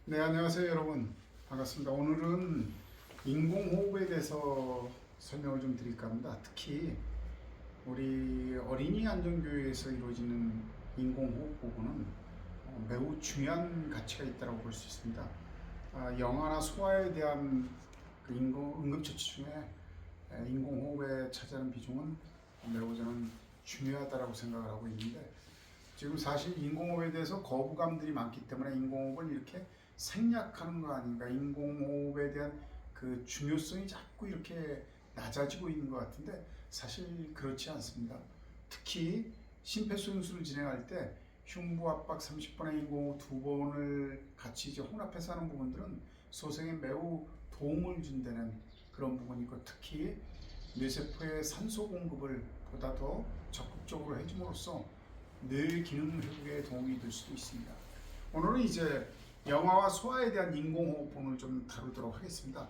네, 안녕하세요, 여러분. 반갑습니다. 오늘은 인공호흡에 대해서 설명을 좀 드릴까 합니다. 특히 우리 어린이 안전교육에서 이루어지는 인공호흡 부분은 매우 중요한 가치가 있다고 볼 수 있습니다. 영아나 소아에 대한 그 응급처치 중에 인공호흡에 차지하는 비중은 매우 저는 중요하다고 생각을 하고 있는데, 지금 사실 인공호흡에 대해서 거부감들이 많기 때문에 인공호흡을 이렇게 생략하는 거 아닌가, 인공호흡에 대한 그 중요성이 자꾸 이렇게 낮아지고 있는 것 같은데 사실 그렇지 않습니다. 특히 심폐소생술을 진행할 때 흉부 압박 30번에 인공호흡 2번을 같이 이제 혼합해서 하는 부분들은 소생에 매우 도움을 준다는 그런 부분이 있고, 특히 뇌세포의 산소 공급을 보다 더 적극적으로 해줌으로써 뇌 기능 회복에 도움이 될 수도 있습니다. 오늘은 이제 영아와 소아에 대한 인공호흡을 좀 다루도록 하겠습니다.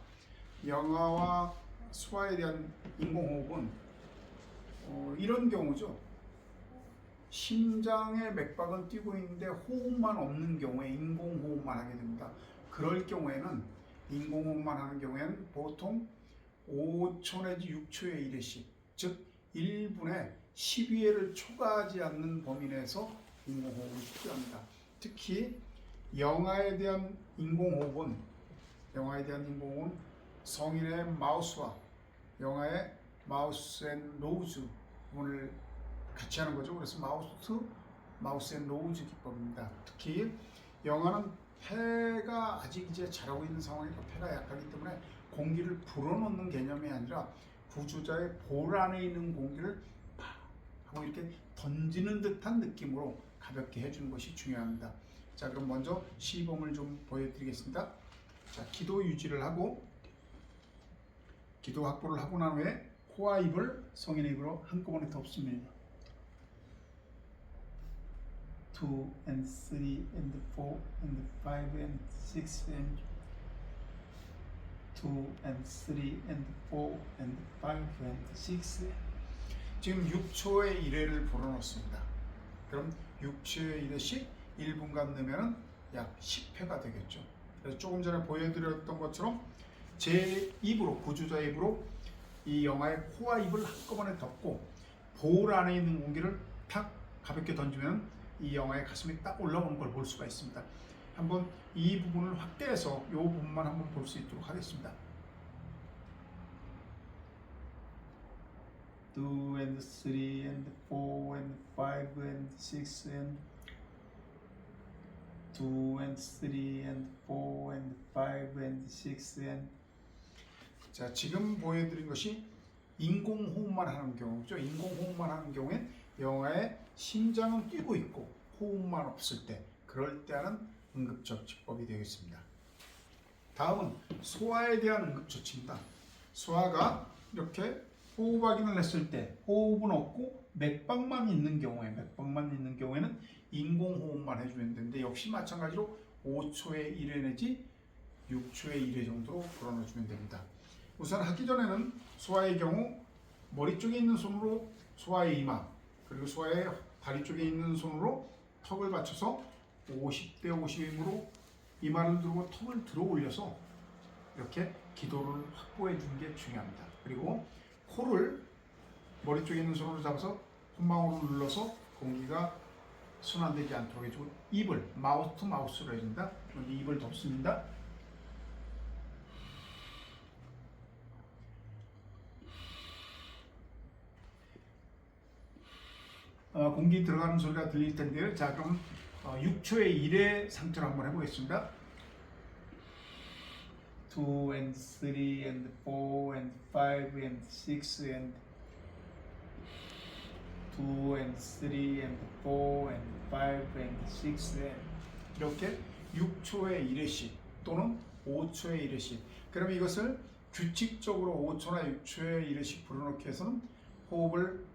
영아와 소아에 대한 인공호흡은 이런 경우죠. 심장의 맥박은 뛰고 있는데 호흡만 없는 경우에 인공호흡만 하게 됩니다. 그럴 경우에는 인공호흡만 하는 경우에는 보통 5초 내지 6초의 1회씩, 즉 1분에 12회를 초과하지 않는 범위 내에서 인공호흡이 필요합니다. 특히 영아에 대한 인공호흡은 성인의 마우스와 영아의 마우스 앤 로우즈 부분을 같이 하는 거죠. 그래서 마우스 앤 로우즈 기법입니다. 특히 영아는 폐가 아직 이제 자라고 있는 상황이고 폐가 약하기 때문에 공기를 불어넣는 개념이 아니라 구조자의 볼 안에 있는 공기를 팍 하고 이렇게 던지는 듯한 느낌으로 가볍게 해주는 것이 중요합니다. 자, 그럼 먼저 시범을 좀 보여드리겠습니다. 자, 기도 유지를 하고 기도 확보를 하고 난 후에 코와 입을 성인의 입으로 한꺼번에 덮습니다. 2 and 3 and 4 and 5 and 6 and 2 and 3 and 4 and 5 and 6. 지금 6초의 1회를 불어넣습니다. 그럼 6초의 1회씩 1분간 넣으면 약 10회가 되겠죠. 그래서 조금 전에 보여드렸던 것처럼 제 입으로, 구조자 입으로 이 영아의 코와 입을 한꺼번에 덮고 볼 안에 있는 공기를 탁 가볍게 던지면 이 영아의 가슴이 딱 올라오는 걸 볼 수가 있습니다. 한번 이 부분을 확대해서 이 부분만 한번 볼 수 있도록 하겠습니다. 2 and 3 and 4 and 5 and 6 and 2 and 3 and 4 and 5 and 6 and. 자, 지금 보여드린 것이 인공호흡만 하는 경우죠. 인공호흡만 하는 경우엔 영아의 심장은 뛰고 있고 호흡만 없을 때, 그럴 때 하는 응급처치법이 되겠습니다. 다음은 소아에 대한 응급처치입니다. 소아가 이렇게 호흡 확인을 했을 때 호흡은 없고 맥박만 있는 경우에는 인공호흡만 해주면 되는데, 역시 마찬가지로 5초의 1회 내지 6초의 1회 정도로 불어넣어주면 됩니다. 우선 하기 전에는 소아의 경우 머리 쪽에 있는 손으로 소아의 이마, 그리고 소아의 다리 쪽에 있는 손으로 턱을 받쳐서 50대 50의 힘으로 이마를 들고 턱을 들어 올려서 이렇게 기도를 확보해 주는 게 중요합니다. 그리고 코를 머리 쪽에 있는 손으로 잡아서 콧망울을 눌러서 공기가 순환되지 않도록 해주고, 입을 마우스 투 마우스로 해줍니다. 입을 덮습니다. 공기 들어가는 소리가 들릴 텐데요. 자, 그럼 6초의 1회 상태로 한번 해보겠습니다. 2 and 3 and 4 and 5 and 6 and 2 and 3 and 4 and 5 and 6 and 이렇게 6초의 1회씩 또는 5초의 1회씩. 그럼 이것을 규칙적으로 5초나 6초의 1회씩 불어넣기 위해서는 호흡을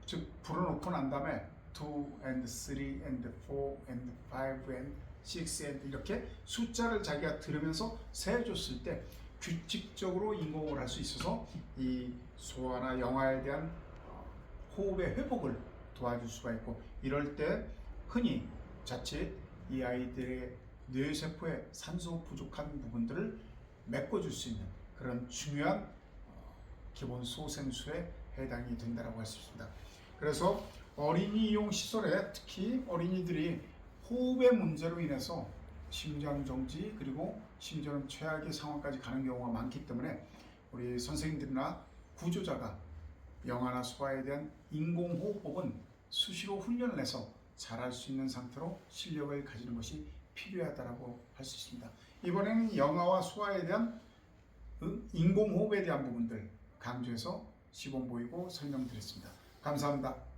즉 불어넣고 난 다음에 2 and 3 and 4 and 5 and 6 and 이렇게 숫자를 자기가 들으면서 세어줬을 때 규칙적으로 인공호흡을 할 수 있어서 이 소아나 영아에 대한 호흡의 회복을 도와줄 수가 있고, 이럴 때 흔히 자칫 이 아이들의 뇌세포의 산소 부족한 부분들을 메꿔줄 수 있는 그런 중요한 기본 소생술에 해당이 된다고 할 수 있습니다. 그래서 어린이용 시설에 특히 어린이들이 호흡의 문제로 인해서 심장 정지 그리고 심지어는 최악의 상황까지 가는 경우가 많기 때문에 우리 선생님들이나 구조자가 영아나 소아에 대한 인공호흡법은 수시로 훈련을 해서 잘할 수 있는 상태로 실력을 가지는 것이 필요하다고 할 수 있습니다. 이번에는 영아와 소아에 대한 인공호흡에 대한 부분들 강조해서 시범 보이고 설명드렸습니다. 감사합니다.